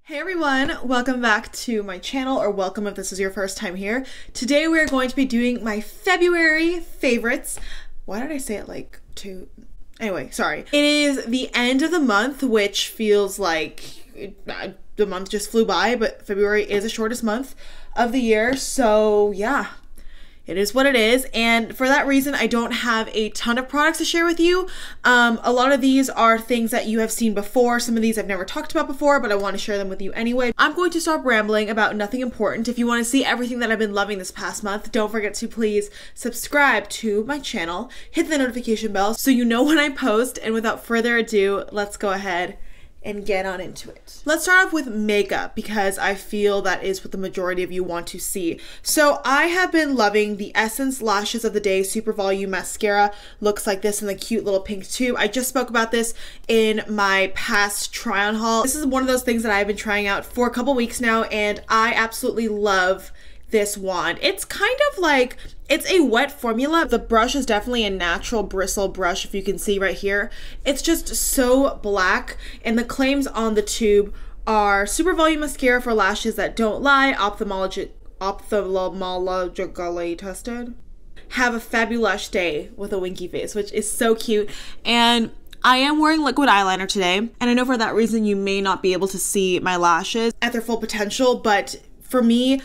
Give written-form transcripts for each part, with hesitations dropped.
Hey everyone, welcome back to my channel, or welcome if this is your first time here. Today we are going to be doing my February favorites. Why did I say it like two? Anyway, sorry. It is the end of the month, which feels like the month just flew by, but February is the shortest month of the year, so yeah. It is what it is, and for that reason, I don't have a ton of products to share with you. A lot of these are things that you have seen before. Some of these I've never talked about before, but I want to share them with you anyway. I'm going to stop rambling about nothing important. If you want to see everything that I've been loving this past month, don't forget to please subscribe to my channel, hit the notification bell so you know when I post, and without further ado, let's go ahead and get on into it. Let's start off with makeup because I feel that is what the majority of you want to see. So I have been loving the Essence Lashes of the Day Super Volume Mascara. Looks like this in the cute little pink tube. I just spoke about this in my past try on haul. This is one of those things that I've been trying out for a couple weeks now, and I absolutely love this wand. It's kind of like, it's a wet formula. The brush is definitely a natural bristle brush, if you can see right here. It's just so black, and the claims on the tube are super volume mascara for lashes that don't lie, ophthalmologically tested. Have a fabulous day with a winky face, which is so cute. And I am wearing liquid eyeliner today, and I know for that reason you may not be able to see my lashes at their full potential, but for me,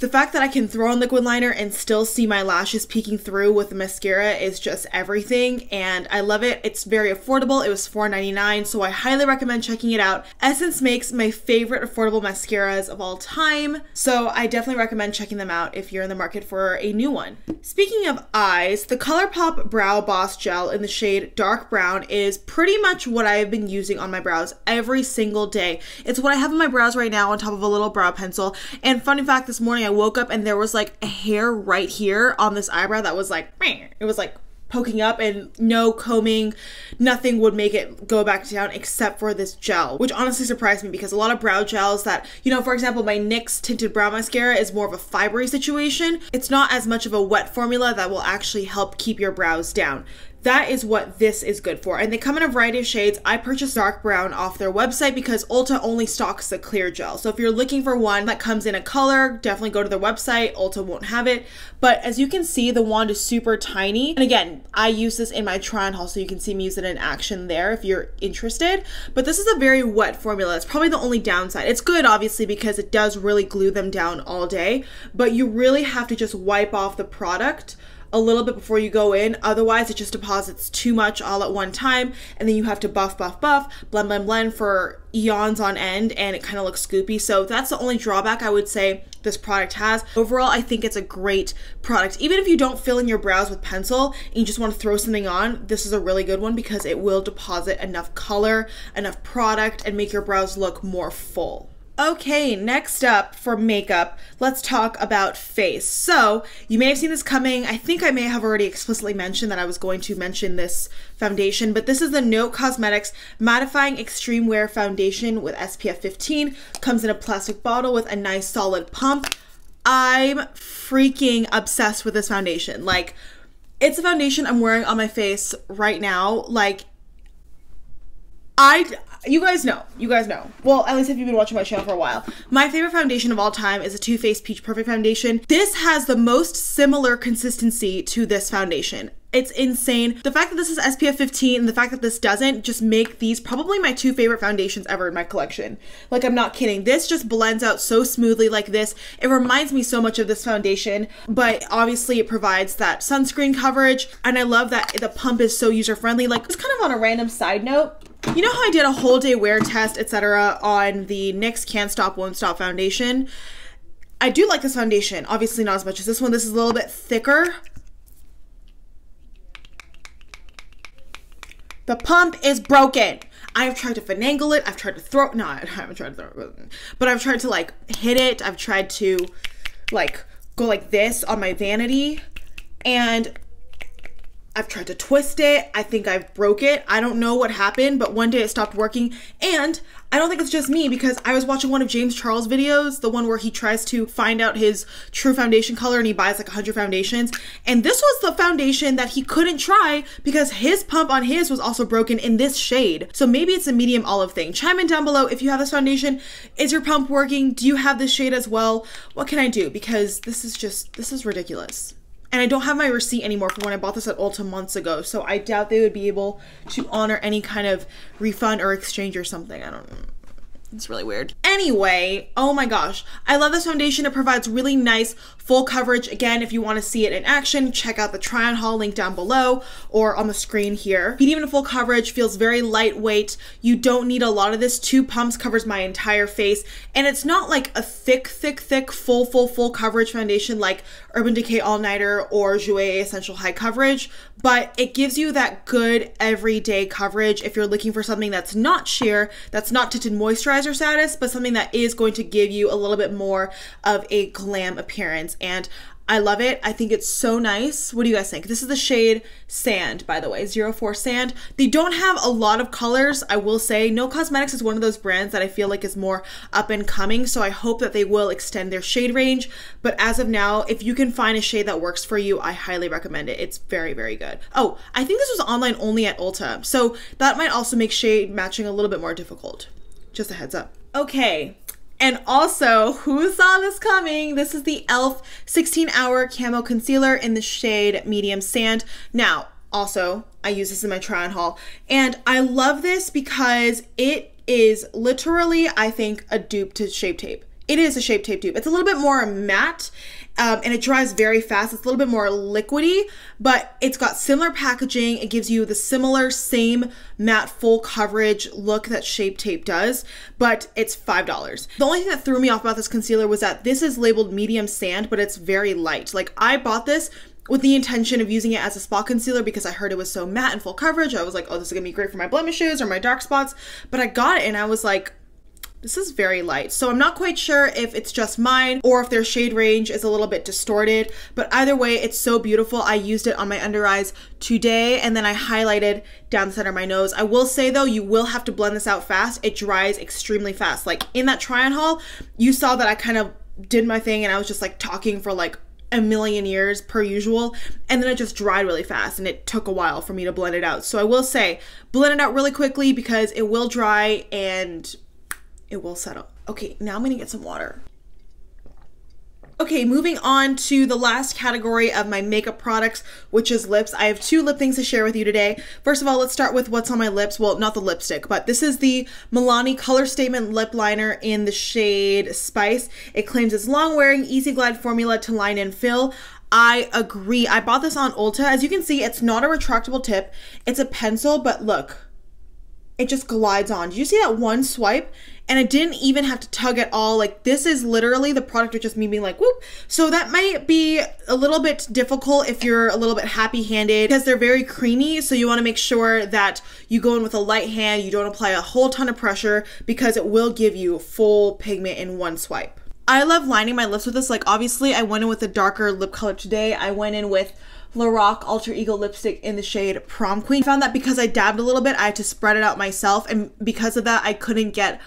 the fact that I can throw on liquid liner and still see my lashes peeking through with the mascara is just everything, and I love it. It's very affordable. It was $4.99, so I highly recommend checking it out. Essence makes my favorite affordable mascaras of all time, so I definitely recommend checking them out if you're in the market for a new one. Speaking of eyes, the ColourPop Brow Boss Gel in the shade Dark Brown is pretty much what I have been using on my brows every single day. It's what I have on my brows right now on top of a little brow pencil, and funny fact, this morning I woke up and there was like a hair right here on this eyebrow that was like, it was like poking up, and no combing, nothing would make it go back down except for this gel, which honestly surprised me because a lot of brow gels that, you know, for example, my NYX Tinted Brow Mascara is more of a fibery situation. It's not as much of a wet formula that will actually help keep your brows down. That is what this is good for, and they come in a variety of shades. I purchased dark brown off their website because Ulta only stocks the clear gel. So if you're looking for one that comes in a color, definitely go to their website. Ulta won't have it. But as you can see, the wand is super tiny. And again, I use this in my try on haul, so you can see me use it in action there if you're interested. But this is a very wet formula. It's probably the only downside. It's good, obviously, because it does really glue them down all day, but you really have to just wipe off the product a little bit before you go in. Otherwise, it just deposits too much all at one time, and then you have to buff, blend for eons on end, and it kind of looks scoopy. So that's the only drawback I would say this product has. Overall, I think it's a great product. Even if you don't fill in your brows with pencil and you just want to throw something on, this is a really good one because it will deposit enough color, enough product, and make your brows look more full. Okay, next up for makeup, let's talk about face. So you may have seen this coming. I think I may have already explicitly mentioned that I was going to mention this foundation, but this is the Note Cosmetics Mattifying Extreme Wear Foundation with SPF 15. Comes in a plastic bottle with a nice solid pump. I'm freaking obsessed with this foundation. Like, it's a foundation I'm wearing on my face right now. Like, you guys know. Well, at least if you've been watching my channel for a while. My favorite foundation of all time is a Too Faced Peach Perfect Foundation. This has the most similar consistency to this foundation. It's insane. The fact that this is SPF 15 and the fact that this doesn't just make these probably my two favorite foundations ever in my collection. Like, I'm not kidding. This just blends out so smoothly like this. It reminds me so much of this foundation, but obviously it provides that sunscreen coverage, and I love that the pump is so user-friendly. Like, just kind of on a random side note, you know how I did a whole day wear test, etc. on the NYX Can't Stop Won't Stop foundation? I do like this foundation. Obviously not as much as this one. This is a little bit thicker. The pump is broken. I've tried to finagle it. I've tried to throw, no, I haven't tried to throw it, but I've tried to like hit it. I've tried to like go like this on my vanity, and I've tried to twist it. I think I've broke it. I don't know what happened, but one day it stopped working, and I don't think it's just me, because I was watching one of James Charles' videos, the one where he tries to find out his true foundation color and he buys like 100 foundations. And this was the foundation that he couldn't try because his pump on his was also broken in this shade. So maybe it's a medium olive thing. Chime in down below if you have this foundation. Is your pump working? Do you have this shade as well? What can I do? Because this is ridiculous. And I don't have my receipt anymore for when I bought this at Ulta months ago, so I doubt they would be able to honor any kind of refund or exchange or something. I don't know. It's really weird. Anyway, oh my gosh, I love this foundation. It provides really nice full coverage. Again, if you want to see it in action, check out the try on haul link down below or on the screen here. Medium to full coverage, feels very lightweight. You don't need a lot of this. 2 pumps covers my entire face, and it's not like a thick, full coverage foundation like Urban Decay All Nighter or Jouer Essential High Coverage, but it gives you that good everyday coverage if you're looking for something that's not sheer, that's not tinted moisturizer status, but something that is going to give you a little bit more of a glam appearance. And I love it. I think it's so nice. What do you guys think? This is the shade Sand, by the way, 04 Sand. They don't have a lot of colors, I will say. No Cosmetics is one of those brands that I feel like is more up and coming, so I hope that they will extend their shade range. But as of now, if you can find a shade that works for you, I highly recommend it. It's very, very good. Oh, I think this was online only at Ulta, so that might also make shade matching a little bit more difficult. Just a heads up. Okay. And also, who saw this coming? This is the e.l.f. 16-Hour Camo Concealer in the shade Medium Sand. Now, also, I use this in my try-on haul, and I love this because it is literally, I think, a dupe to Shape Tape. It is a Shape Tape dupe. It's a little bit more matte, and it dries very fast. It's a little bit more liquidy, but it's got similar packaging. It gives you the same matte full coverage look that Shape Tape does, but it's $5. The only thing that threw me off about this concealer was that this is labeled medium sand, but it's very light. Like, I bought this with the intention of using it as a spot concealer because I heard it was so matte and full coverage. I was like, oh, this is gonna be great for my blemishes or my dark spots, but I got it and I was like, this is very light. So I'm not quite sure if it's just mine or if their shade range is a little bit distorted, but either way, it's so beautiful. I used it on my under eyes today, and then I highlighted down the center of my nose. I will say though, you will have to blend this out fast. It dries extremely fast. Like in that try on haul, you saw that I kind of did my thing and I was just like talking for like a million years per usual, and then it just dried really fast and it took a while for me to blend it out. So I will say, blend it out really quickly because it will dry and it will settle. Okay, now I'm gonna get some water. Okay, moving on to the last category of my makeup products, which is lips. I have 2 lip things to share with you today. First of all, let's start with what's on my lips. Well, not the lipstick, but this is the Milani Color Statement Lip Liner in the shade Spice. It claims it's long-wearing, easy glide formula to line and fill. I agree. I bought this on Ulta. As you can see, it's not a retractable tip. It's a pencil, but look, it just glides on. Did you see that one swipe? And I didn't even have to tug at all. Like, this is literally the product of just me being like, whoop. So that might be a little bit difficult if you're a little bit happy-handed because they're very creamy. So you want to make sure that you go in with a light hand. You don't apply a whole ton of pressure because it will give you full pigment in one swipe. I love lining my lips with this. Like, obviously, I went in with a darker lip color today. I went in with Lorac Alter Ego lipstick in the shade Prom Queen. I found that because I dabbed a little bit, I had to spread it out myself, and because of that, I couldn't get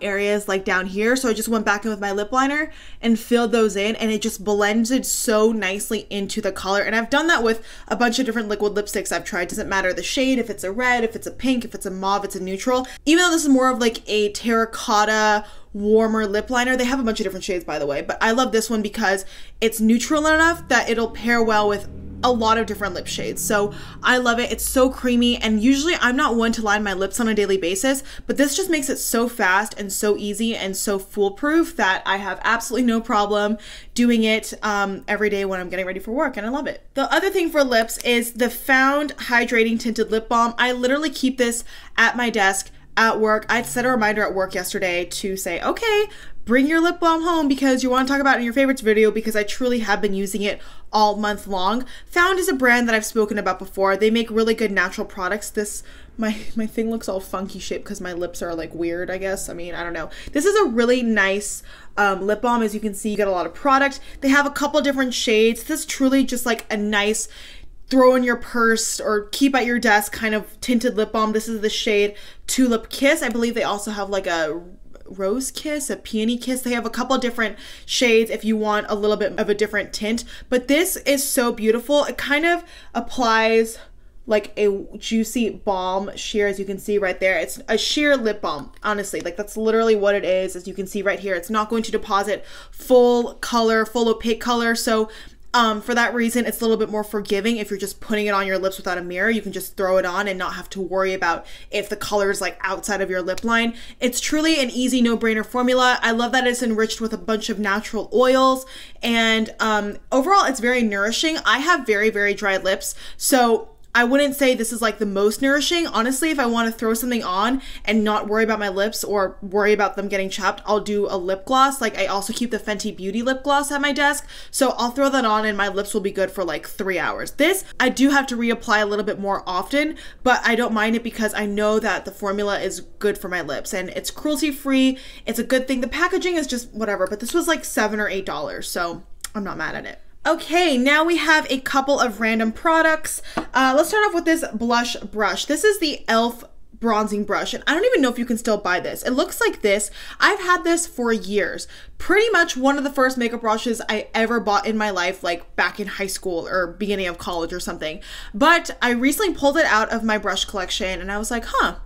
areas like down here, so I just went back in with my lip liner and filled those in, and it just blended so nicely into the color. And I've done that with a bunch of different liquid lipsticks I've tried. Doesn't matter the shade, if it's a red, if it's a pink, if it's a mauve, it's a neutral. Even though this is more of like a terracotta warmer lip liner, they have a bunch of different shades by the way, but I love this one because it's neutral enough that it'll pair well with a lot of different lip shades. So I love it. It's so creamy, and usually I'm not one to line my lips on a daily basis, but this just makes it so fast and so easy and so foolproof that I have absolutely no problem doing it every day when I'm getting ready for work, and I love it. The other thing for lips is the Found Hydrating Tinted Lip Balm. I literally keep this at my desk at work. I set a reminder at work yesterday to say, okay, bring your lip balm home because you want to talk about it in your favorites video, because I truly have been using it all month long. Found is a brand that I've spoken about before. They make really good natural products. My thing looks all funky shaped because my lips are like weird, I guess. I mean, I don't know. This is a really nice lip balm. As you can see, you get a lot of product. They have a couple different shades. This is truly just like a nice throw in your purse or keep at your desk kind of tinted lip balm. This is the shade Tulip Kiss. I believe they also have like a Rose Kiss, a Peony Kiss. They have a couple different shades if you want a little bit of a different tint, but this is so beautiful. It kind of applies like a juicy balm sheer, as you can see right there. It's a sheer lip balm, honestly. Like that's literally what it is, as you can see right here. It's not going to deposit full color, full opaque color. So for that reason, it's a little bit more forgiving. If you're just putting it on your lips without a mirror, you can just throw it on and not have to worry about if the color is like outside of your lip line. It's truly an easy no-brainer formula. I love that it's enriched with a bunch of natural oils, and overall it's very nourishing. I have very, very dry lips, so I wouldn't say this is like the most nourishing. Honestly, if I want to throw something on and not worry about my lips or worry about them getting chapped, I'll do a lip gloss. Like I also keep the Fenty Beauty lip gloss at my desk. So I'll throw that on and my lips will be good for like 3 hours. This, I do have to reapply a little bit more often, but I don't mind it because I know that the formula is good for my lips and it's cruelty free. It's a good thing. The packaging is just whatever, but this was like $7 or $8. So I'm not mad at it. Okay, now we have a couple of random products. Let's start off with this blush brush. This is the e.l.f. bronzing brush, and I don't even know if you can still buy this. It looks like this. I've had this for years. Pretty much one of the first makeup brushes I ever bought in my life, like back in high school or beginning of college or something. But I recently pulled it out of my brush collection and I was like, huh,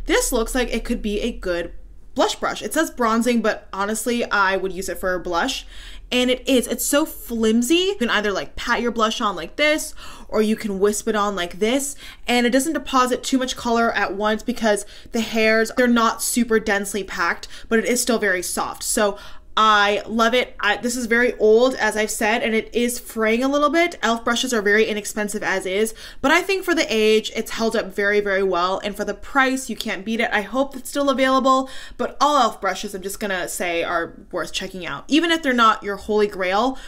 this looks like it could be a good blush brush. It says bronzing, but honestly, I would use it for a blush. And it's so flimsy. You can either like pat your blush on like this, or you can wisp it on like this, and it doesn't deposit too much color at once because the hairs, they're not super densely packed, but it is still very soft. So I love it. This is very old, as I've said, and it is fraying a little bit. e.l.f. brushes are very inexpensive as is, but I think for the age, it's held up very, very well. And for the price, you can't beat it. I hope it's still available, but all e.l.f. brushes, I'm just gonna say, are worth checking out. Even if they're not your holy grail,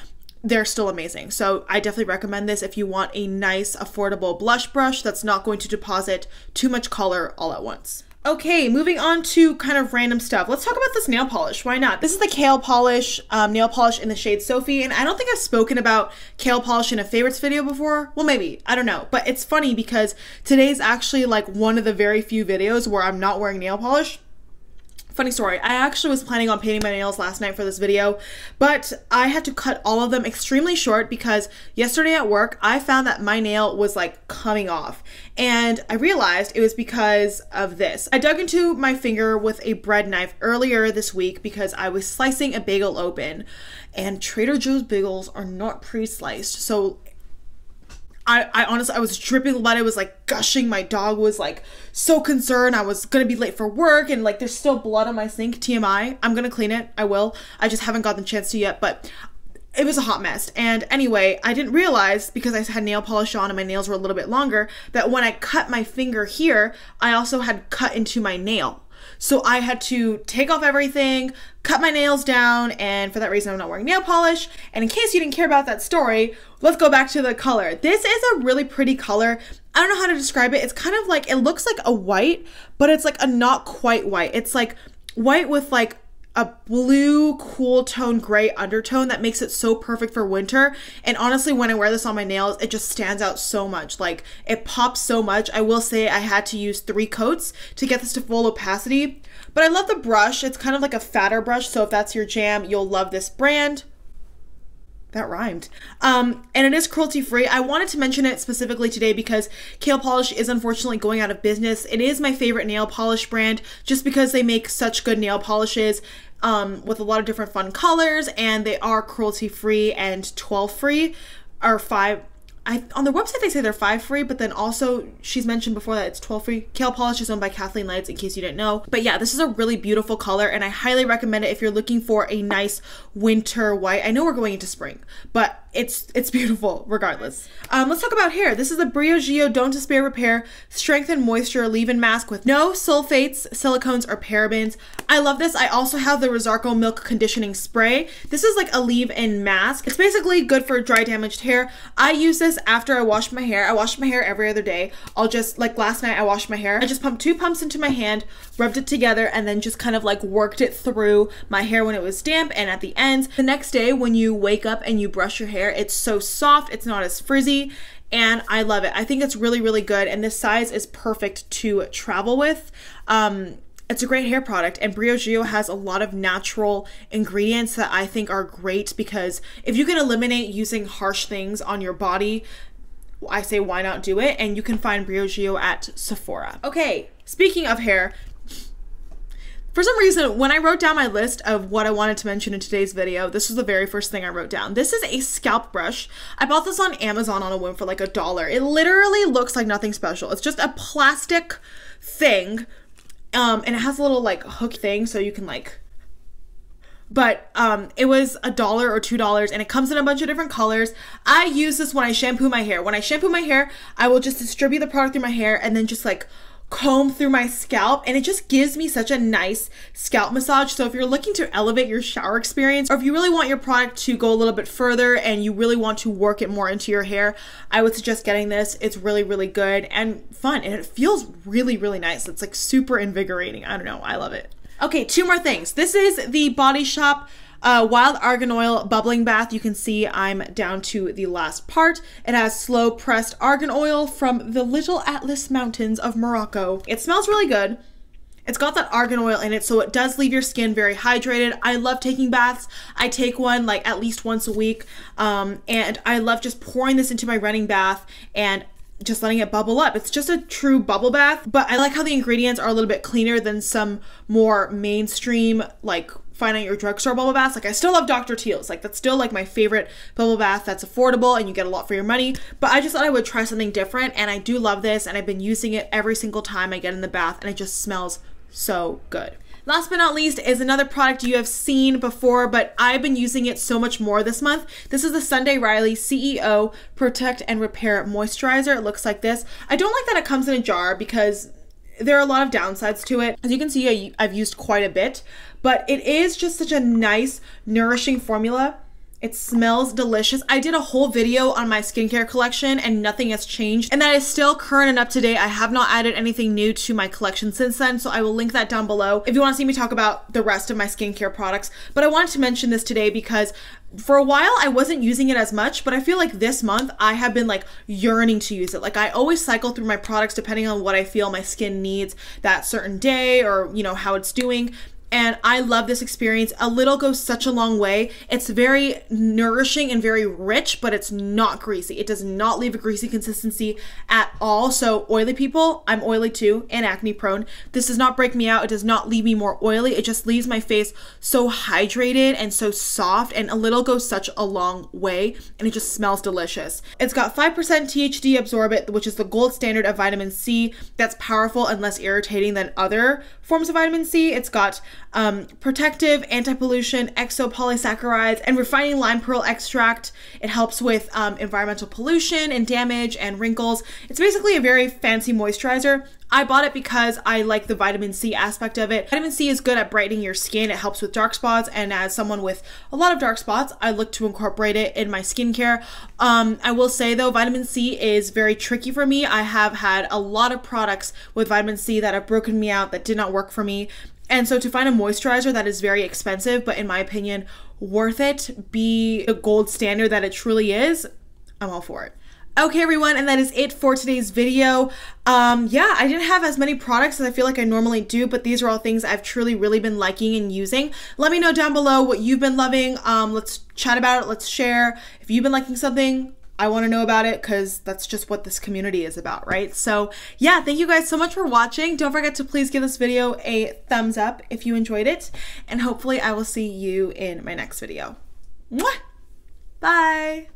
they're still amazing. So I definitely recommend this if you want a nice, affordable blush brush that's not going to deposit too much color all at once. Okay, moving on to kind of random stuff. Let's talk about this nail polish. Why not? This is the Kale Polish nail polish in the shade Sophie, and I don't think I've spoken about Kale Polish in a favorites video before. Well, maybe. I don't know. But it's funny because today's actually like one of the very few videos where I'm not wearing nail polish. Funny story, I actually was planning on painting my nails last night for this video, but I had to cut all of them extremely short because yesterday at work, I found that my nail was like coming off, and I realized it was because of this. I dug into my finger with a bread knife earlier this week because I was slicing a bagel open, and Trader Joe's bagels are not pre-sliced, so I honestly, I was dripping blood. It was like gushing. My dog was like so concerned. I was gonna be late for work, and like there's still blood on my sink. TMI. I'm gonna clean it. I will. I just haven't gotten the chance to yet, but it was a hot mess. And anyway, I didn't realize, because I had nail polish on and my nails were a little bit longer, that when I cut my finger here, I also had cut into my nail. So I had to take off everything, cut my nails down, and for that reason I'm not wearing nail polish. And in case you didn't care about that story, let's go back to the color. This is a really pretty color. I don't know how to describe it. It's kind of like, it looks like a white, but it's like a not quite white. It's like white with like a blue cool tone gray undertone that makes it so perfect for winter. And honestly, when I wear this on my nails, it just stands out so much. Like it pops so much. I will say I had to use 3 coats to get this to full opacity, but I love the brush. It's kind of like a fatter brush, so if that's your jam, you'll love this brand. That rhymed. And it is cruelty free. I wanted to mention it specifically today because Kale Polish is unfortunately going out of business. It is my favorite nail polish brand just because they make such good nail polishes with a lot of different fun colors, and they are cruelty free and 12 free, or 5. On their website they say they're 5 free, but then also she's mentioned before that it's 12 free. Kale Polish is owned by Kathleen Lights, in case you didn't know. But yeah, this is a really beautiful color, and I highly recommend it if you're looking for a nice winter white. I know we're going into spring, but it's beautiful regardless. Let's talk about hair. This is the Briogeo Don't Despair Repair Strengthen Moisture Leave-In Mask with no sulfates, silicones, or parabens. I love this. I also have the Rosarco Milk Conditioning Spray. This is like a leave-in mask. It's basically good for dry, damaged hair. I use this after I wash my hair. I wash my hair every other day. I'll just, like last night I washed my hair. I just pumped 2 pumps into my hand, rubbed it together, and then just kind of like worked it through my hair when it was damp and at the ends. The next day when you wake up and you brush your hair, it's so soft, it's not as frizzy, and I love it. I think it's really, really good, and this size is perfect to travel with. It's a great hair product, and Briogeo has a lot of natural ingredients that I think are great, because if you can eliminate using harsh things on your body, I say why not do it? And you can find Briogeo at Sephora. Okay, speaking of hair, for some reason, when I wrote down my list of what I wanted to mention in today's video, this was the very first thing I wrote down. This is a scalp brush. I bought this on Amazon on a whim for like $1. It literally looks like nothing special. It's just a plastic thing. And it has a little like hook thing so you can like, but it was $1 or $2, and it comes in a bunch of different colors. I use this when I shampoo my hair. When I shampoo my hair, I will just distribute the product through my hair and then just like comb through my scalp, and it just gives me such a nice scalp massage. So if you're looking to elevate your shower experience, or if you really want your product to go a little bit further and you really want to work it more into your hair, I would suggest getting this. It's really, really good and fun, and it feels really, really nice. It's like super invigorating. I don't know, I love it. Okay, 2 more things. This is the Body Shop Wild Argan Oil Bubbling Bath. You can see I'm down to the last part. It has slow pressed argan oil from the Little Atlas Mountains of Morocco. It smells really good. It's got that argan oil in it, so it does leave your skin very hydrated. I love taking baths. I take one like at least once a week, and I love just pouring this into my running bath and just letting it bubble up. It's just a true bubble bath, but I like how the ingredients are a little bit cleaner than some more mainstream, like find at your drugstore bubble baths. Like I still love Dr. Teal's. Like that's still like my favorite bubble bath that's affordable and you get a lot for your money. But I just thought I would try something different, and I do love this, and I've been using it every single time I get in the bath, and it just smells so good. Last but not least is another product you have seen before, but I've been using it so much more this month. This is the Sunday Riley CEO Protect and Repair Moisturizer. It looks like this. I don't like that it comes in a jar because there are a lot of downsides to it. As you can see, I've used quite a bit, but it is just such a nice, nourishing formula. It smells delicious. I did a whole video on my skincare collection and nothing has changed, and that is still current and up to date. I have not added anything new to my collection since then, so I will link that down below if you want to see me talk about the rest of my skincare products. But I wanted to mention this today because for a while I wasn't using it as much, but I feel like this month I have been like yearning to use it. Like I always cycle through my products depending on what I feel my skin needs that certain day, or you know, how it's doing. And I love this experience. A little goes such a long way. It's very nourishing and very rich, but it's not greasy. It does not leave a greasy consistency at all. So oily people, I'm oily too and acne prone. This does not break me out. It does not leave me more oily. It just leaves my face so hydrated and so soft, and a little goes such a long way, and it just smells delicious. It's got 5% THD Absorbent, which is the gold standard of vitamin C. That's powerful and less irritating than other forms of vitamin C. It's got protective, anti-pollution, exopolysaccharides, and refining lime pearl extract. It helps with environmental pollution and damage and wrinkles. It's basically a very fancy moisturizer. I bought it because I like the vitamin C aspect of it. Vitamin C is good at brightening your skin. It helps with dark spots, and as someone with a lot of dark spots, I look to incorporate it in my skincare. I will say though, vitamin C is very tricky for me. I have had a lot of products with vitamin C that have broken me out, that did not work for me. And so to find a moisturizer that is very expensive, but in my opinion, worth it, be the gold standard that it truly is, I'm all for it. Okay, everyone, and that is it for today's video. Yeah, I didn't have as many products as I feel like I normally do, but these are all things I've truly really been liking and using. Let me know down below what you've been loving. Let's chat about it. Let's share. If you've been liking something, I want to know about it, because that's just what this community is about, right? So yeah, thank you guys so much for watching. Don't forget to please give this video a thumbs up if you enjoyed it, and hopefully I will see you in my next video. Mwah! Bye!